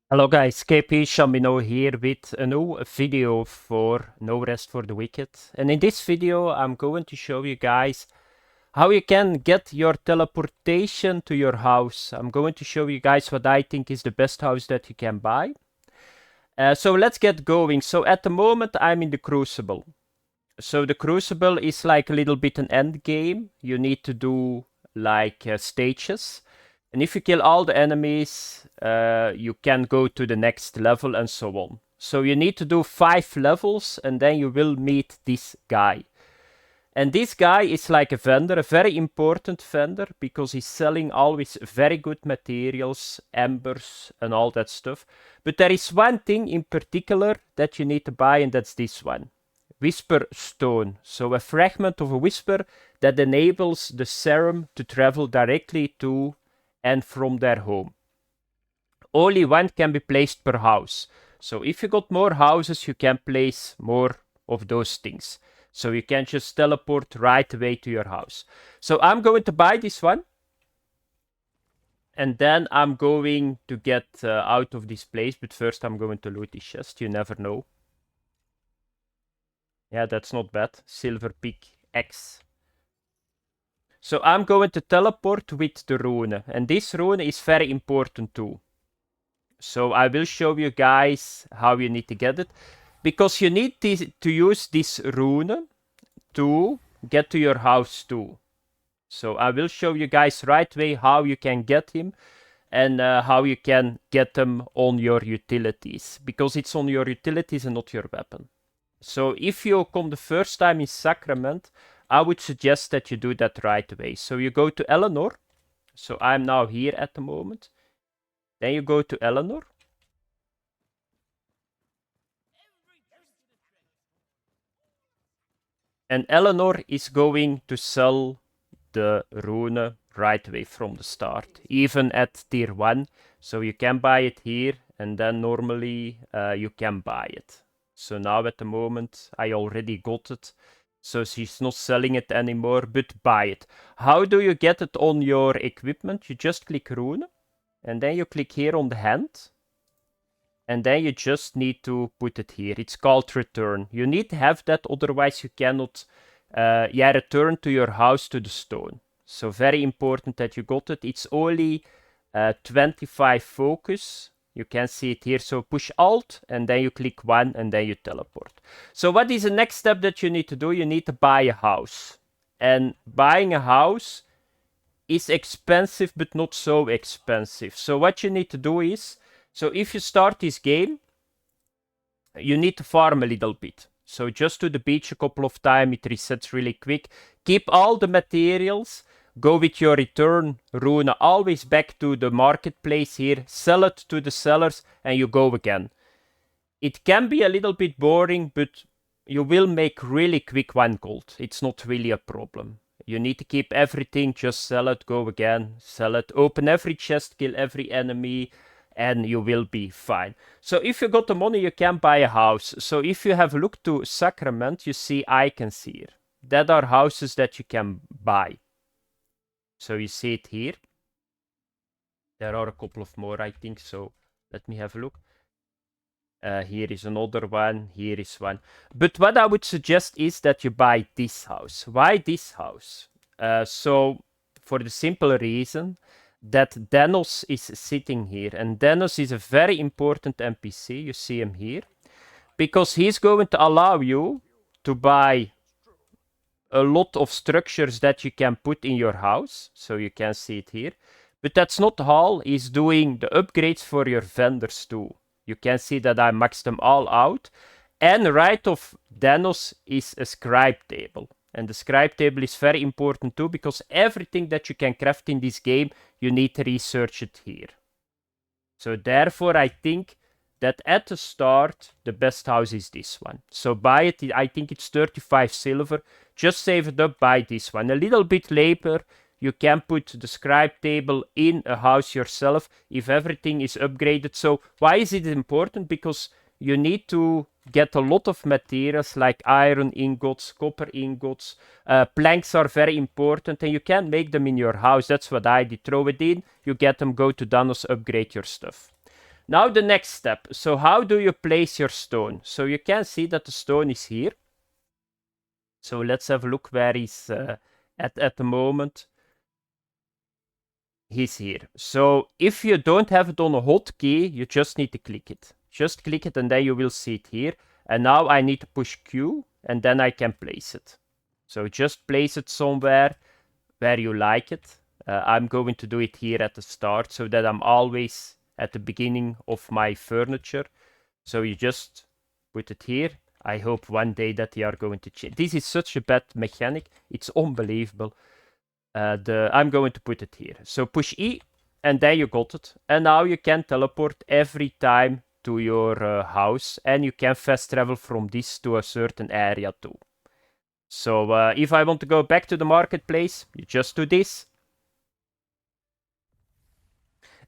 Hello guys, KP Shamino here with a new video for No Rest for the Wicked. And in this video I'm going to show you guys how you can get your teleportation to your house. I'm going to show you guys what I think is the best house that you can buy. So let's get going. So at the moment I'm in the Crucible. So the Crucible is like a little bit an end game. You need to do like stages. And if you kill all the enemies, you can go to the next level and so on. So you need to do 5 levels and then you will meet this guy. And this guy is like a vendor, a very important vendor, because he's selling always very good materials, embers and all that stuff. But there is one thing in particular that you need to buy, and that's this one. Whisper Stone. So a fragment of a whisper that enables the serum to travel directly to and from their home. Only one can be placed per house. So if you got more houses, you can place more of those things. So you can just teleport right away to your house. So I'm going to buy this one. And then I'm going to get out of this place. But first I'm going to loot this chest. You never know. Yeah, that's not bad. Silver pick X. So I'm going to teleport with the rune. And this rune is very important too. So I will show you guys how you need to get it. Because you need to use this rune to get to your house too. So I will show you guys right away how you can get him. And how you can get them on your utilities. Because it's on your utilities and not your weapon. So if you come the first time in Sacrament, I would suggest that you do that right away. So you go to Eleanor. So I'm now here at the moment. Then you go to Eleanor. And Eleanor is going to sell the rune right away from the start, even at tier 1. So you can buy it here, and then normally you can buy it. So now at the moment I already got it. So she's not selling it anymore, but buy it. How do you get it on your equipment? You just click rune, and then you click here on the hand. And then you just need to put it here. It's called return. You need to have that, otherwise you cannot return to your house to the stone. So very important that you got it. It's only 25 focus. You can see it here. So push Alt and then you click 1 and then you teleport. So what is the next step that you need to do? You need to buy a house. And buying a house is expensive, but not so expensive. So what you need to do is, so if you start this game, you need to farm a little bit. So just to the beach a couple of times, it resets really quick. Keep all the materials. Go with your return rune always back to the marketplace here. Sell it to the sellers and you go again. It can be a little bit boring, but you will make really quick 1 gold. It's not really a problem. You need to keep everything, just sell it, go again, sell it, open every chest, kill every enemy, and you will be fine. So if you got the money, you can buy a house. So if you have looked to Sacrament, you see icons here. That are houses that you can buy. So you see it here. There are a couple of more, I think, so let me have a look. Here is another one, here is one. But what I would suggest is that you buy this house. Why this house? So for the simple reason that Danos is sitting here. And Danos is a very important NPC. You see him here. Because he's going to allow you to buy a lot of structures that you can put in your house. So you can see it here. But that's not all. He's doing the upgrades for your vendors too. You can see that I maxed them all out. And right of Danos is a scribe table. And the scribe table is very important too, because everything that you can craft in this game, you need to research it here. So therefore, I think that at the start, the best house is this one. So buy it. I think it's 35 silver. Just save it up, buy this one. A little bit later, you can put the scribe table in a house yourself if everything is upgraded. So why is it important? Because you need to get a lot of materials like iron ingots, copper ingots. Planks are very important and you can make them in your house. That's what I did. Throw it in, you get them, go to Danos, upgrade your stuff. Now the next step. So how do you place your stone? So you can see that the stone is here. So let's have a look where he's at the moment. He's here. So if you don't have it on a hotkey, you just need to click it. Just click it and then you will see it here. And now I need to push Q and then I can place it. So just place it somewhere where you like it. I'm going to do it here at the start so that I'm always at the beginning of my furniture. So you just put it here. I hope one day that they are going to change. This is such a bad mechanic. It's unbelievable. I'm going to put it here. So push E, and then you got it. And now you can teleport every time to your house, and you can fast travel from this to a certain area too. So if I want to go back to the marketplace, you just do this.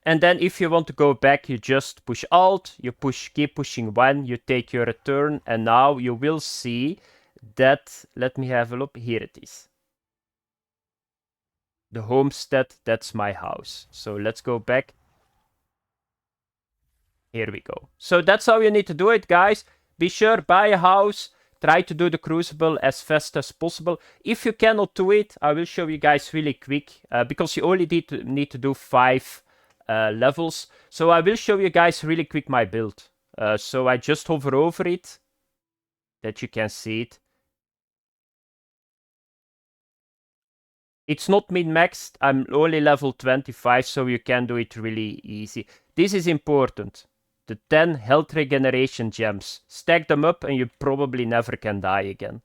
And then if you want to go back, you just push Alt, you keep pushing 1, you take your return, and now you will see that, let me have a look, here it is. The homestead, that's my house. So let's go back. Here we go. So that's how you need to do it, guys. Be sure, buy a house, try to do the Crucible as fast as possible. If you cannot do it, I will show you guys really quick, because you only need to do 5 levels. So I will show you guys really quick my build. So I just hover over it, that you can see it. It's not min-maxed, I'm only level 25, so you can do it really easy. This is important. The 10 health regeneration gems. Stack them up and you probably never can die again.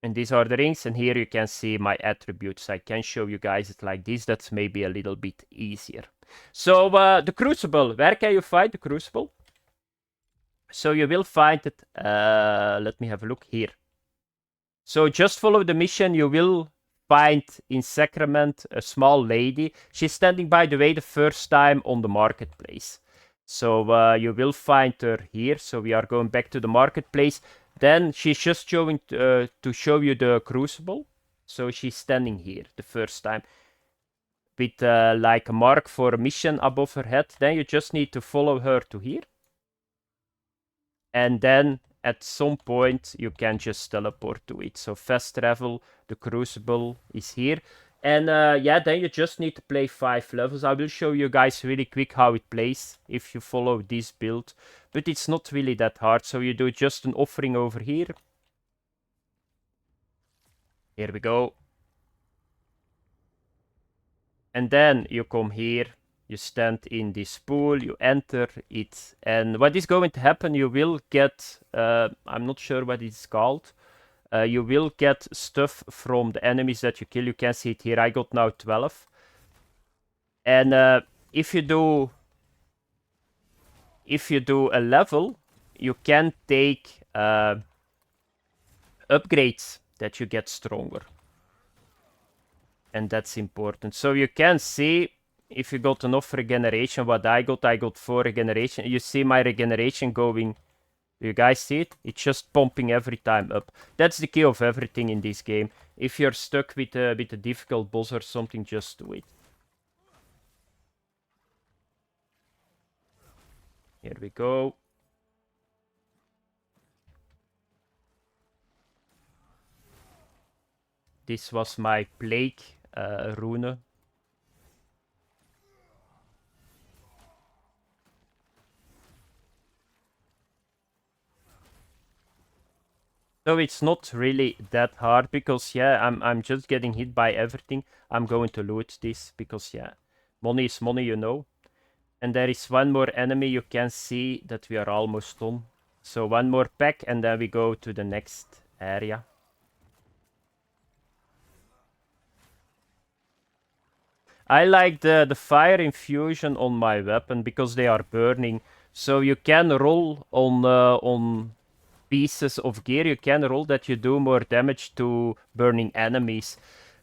And these are the rings, and here you can see my attributes. I can show you guys it like this, that's maybe a little bit easier. So, the Crucible, where can you find the Crucible? So you will find it, let me have a look here. So just follow the mission, you will find in Sacrament a small lady. She's standing, by the way, the first time on the marketplace. So you will find her here. So we are going back to the marketplace. Then she's just showing to show you the Crucible. So she's standing here the first time with like a mark for a mission above her head. Then you just need to follow her to here. And then at some point you can just teleport to it. So fast travel, the Crucible is here. And yeah, then you just need to play 5 levels. I will show you guys really quick how it plays if you follow this build. But it's not really that hard. So you do just an offering over here. Here we go. And then you come here. You stand in this pool, you enter it, and what is going to happen, you will get, I'm not sure what it's called, you will get stuff from the enemies that you kill. You can see it here, I got now 12. And if you do a level, you can take upgrades that you get stronger. And that's important. So you can see, if you got enough regeneration, what I got 4 regeneration. You see my regeneration going. Do you guys see it? It's just pumping every time up. That's the key of everything in this game. If you're stuck with a difficult boss or something, just do it. Here we go. This was my plague rune. So it's not really that hard because yeah, I'm just getting hit by everything. I'm going to loot this because yeah, money is money, you know. And there is one more enemy. You can see that we are almost done. So one more pack and then we go to the next area. I like the fire infusion on my weapon because they are burning. So you can roll on pieces of gear. You can roll that you do more damage to burning enemies.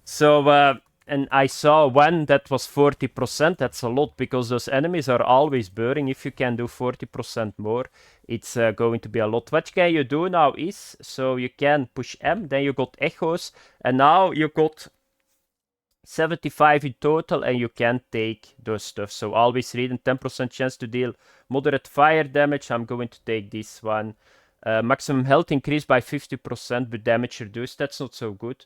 So And I saw one that was 40%. That's a lot because those enemies are always burning. If you can do 40% more, it's going to be a lot. What can you do now is, so you can push M, then you got echoes, and now you got 75 in total, and you can take those stuff. So always read, and 10% chance to deal moderate fire damage. I'm going to take this one. Maximum health increased by 50%, but damage reduced. That's not so good.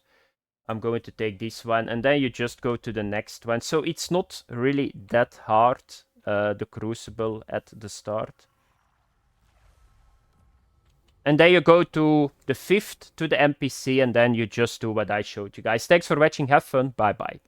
I'm going to take this one, and then you just go to the next one. So it's not really that hard, the Crucible at the start. And then you go to the 5th, to the NPC, and then you just do what I showed you guys. Thanks for watching, have fun, bye bye.